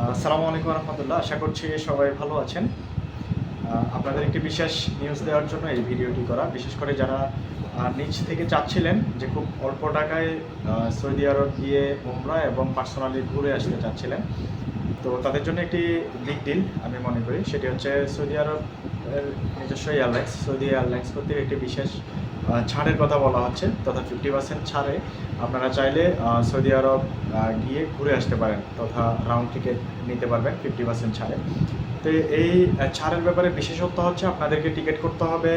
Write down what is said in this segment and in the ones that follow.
আসসালামু আলাইকুম রহমতুল্লাহ। আশা করছি সবাই ভালো আছেন। আপনাদের একটি বিশেষ নিউজ দেওয়ার জন্য এই ভিডিওটি করা, বিশেষ করে যারা নিজ থেকে চাচ্ছিলেন যে খুব অল্প টাকায় সৌদি আরব গিয়ে উমরা এবং পার্সোনালি ঘুরে আসতে চাচ্ছিলেন, তো তাদের জন্য একটি বিগ ডিল আমি মনে করি। সেটি হচ্ছে সৌদি আরবের নিজস্ব এয়ারলাইন্স সৌদি এয়ারলাইন্স কর্তৃক একটি বিশেষ ছাড়ের কথা বলা হচ্ছে, তথা 50% ছাড়ে আপনারা চাইলে সৌদি আরব গিয়ে ঘুরে আসতে পারেন, তথা রাউন্ড টিকিট নিতে পারবেন 50% ছাড়ে। তো এই ছাড়ের ব্যাপারে বিশেষত্ব হচ্ছে আপনাদেরকে টিকিট করতে হবে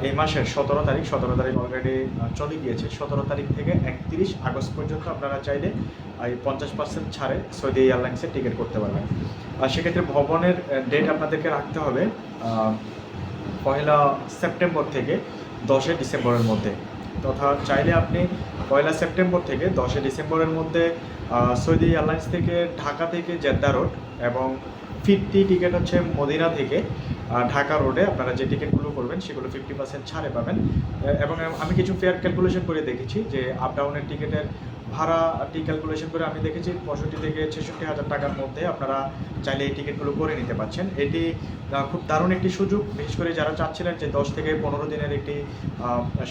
এই মাসের 17 তারিখ। 17 তারিখ অলরেডি চলে গিয়েছে। 17 তারিখ থেকে 31 আগস্ট পর্যন্ত আপনারা চাইলে এই 50% ছাড়ে সৌদি এয়ারলাইন্সে টিকিট করতে পারবেন। আর সেক্ষেত্রে ভবনের ডেট আপনাদেরকে রাখতে হবে 1 সেপ্টেম্বর থেকে 10 ডিসেম্বরের মধ্যে, তথা চাইলে আপনি 1 সেপ্টেম্বর থেকে 10 ডিসেম্বরের মধ্যে সৌদি এয়ারলাইন্স থেকে ঢাকা থেকে জেদ্দা রোড এবং 50 টিকিট হচ্ছে মদিনা থেকে ঢাকা রোডে আপনারা যে টিকিটগুলো করবেন সেগুলো 50% ছাড়ে পাবেন। এবং আমি কিছু ফেয়ার ক্যালকুলেশন করে দেখেছি যে আপ ডাউনের টিকিটের ভাড়াটি ক্যালকুলেশন করে আমি দেখেছি 65 থেকে 66 হাজার টাকার মধ্যে আপনারা চাইলে এই টিকিটগুলো করে নিতে পারছেন। এটি খুব দারুণ একটি সুযোগ, বিশেষ করে যারা চাচ্ছিলেন যে 10 থেকে 15 দিনের একটি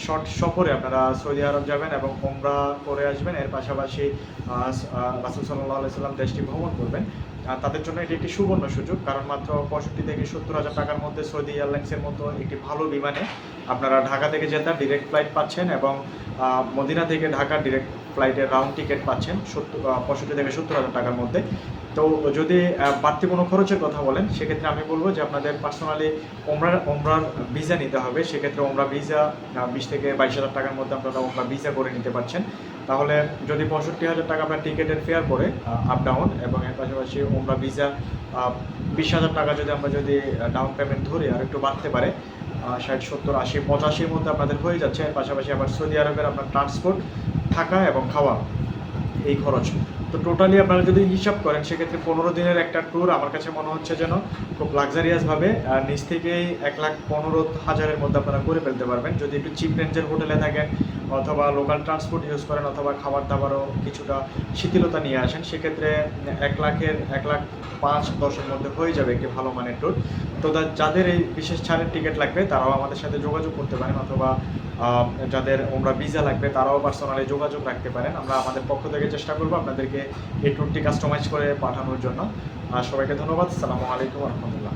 শর্ট সফরে আপনারা সৌদি আরব যাবেন এবং উমরা করে আসবেন, এর পাশাপাশি রাসূল সাল্লাল্লাহু আলাইহি সাল্লাম দেশটি ভ্রমণ করবেন। তাদের জন্য এটি একটি সুবর্ণ সুযোগ, কারণ মাত্র 65 থেকে 70 হাজার টাকার মধ্যে সৌদি এয়ারলাইন্সের মতো একটি ভালো বিমানে আপনারা ঢাকা থেকে জেদ্দা ডিরেক্ট ফ্লাইট পাচ্ছেন এবং মদিনা থেকে ঢাকা ডিরেক্ট ফ্লাইটের রাউন্ড টিকিট পাচ্ছেন 65 থেকে 70 হাজার টাকার মধ্যে। তো যদি বাড়তি কোনো খরচের কথা বলেন, সেক্ষেত্রে আমি বলবো যে আপনাদের পার্সোনালি ওমরার ভিসা নিতে হবে। সেক্ষেত্রে ওমরা ভিসা 20 থেকে 22 হাজার টাকার মধ্যে আপনারা ওমরা ভিসা করে নিতে পারছেন। তাহলে যদি 65 হাজার টাকা আপনার টিকিটের ফেয়ার পড়ে আপ ডাউন, এবং এর পাশাপাশি ওমরা ভিসা 20 হাজার টাকা যদি ডাউন পেমেন্ট ধরে আর একটু বাড়তে পারে 60, 70, 80, 85-র মধ্যে আপনাদের হয়ে যাচ্ছে। এর পাশাপাশি আবার সৌদি আরবের আপনার ট্রান্সপোর্ট, থাকা এবং খাওয়া এই খরচ, তো টোটালি আপনারা যদি হিসাব করেন সেক্ষেত্রে 15 দিনের একটা ট্যুর আমার কাছে মনে হচ্ছে যেন খুব লাক্সারিয়াসভাবে নিচ থেকেই 1,15,000-এর মধ্যে আপনারা করে ফেলতে পারবেন। যদি একটু চিপ রেঞ্জের হোটেলে থাকেন অথবা লোকাল ট্রান্সপোর্ট ইউজ করেন অথবা খাবার দাবারও কিছুটা শিথিলতা নিয়ে আসেন, সেক্ষেত্রে 1,05-10-এর মধ্যে হয়ে যাবে একটি ভালো মানের ট্যুর। তো যাদের এই বিশেষ ছাড়ের টিকিট লাগবে তারাও আমাদের সাথে যোগাযোগ করতে পারেন, অথবা যাদের ওমরা ভিসা লাগবে তারাও পার্সোনালি যোগাযোগ রাখতে পারেন। আমরা আমাদের পক্ষ থেকে চেষ্টা করবো আপনাদেরকে এই ট্যুরটি কাস্টমাইজ করে পাঠানোর জন্য। সবাইকে ধন্যবাদ। আসসালামু আলাইকুম রহমতুল্লাহ।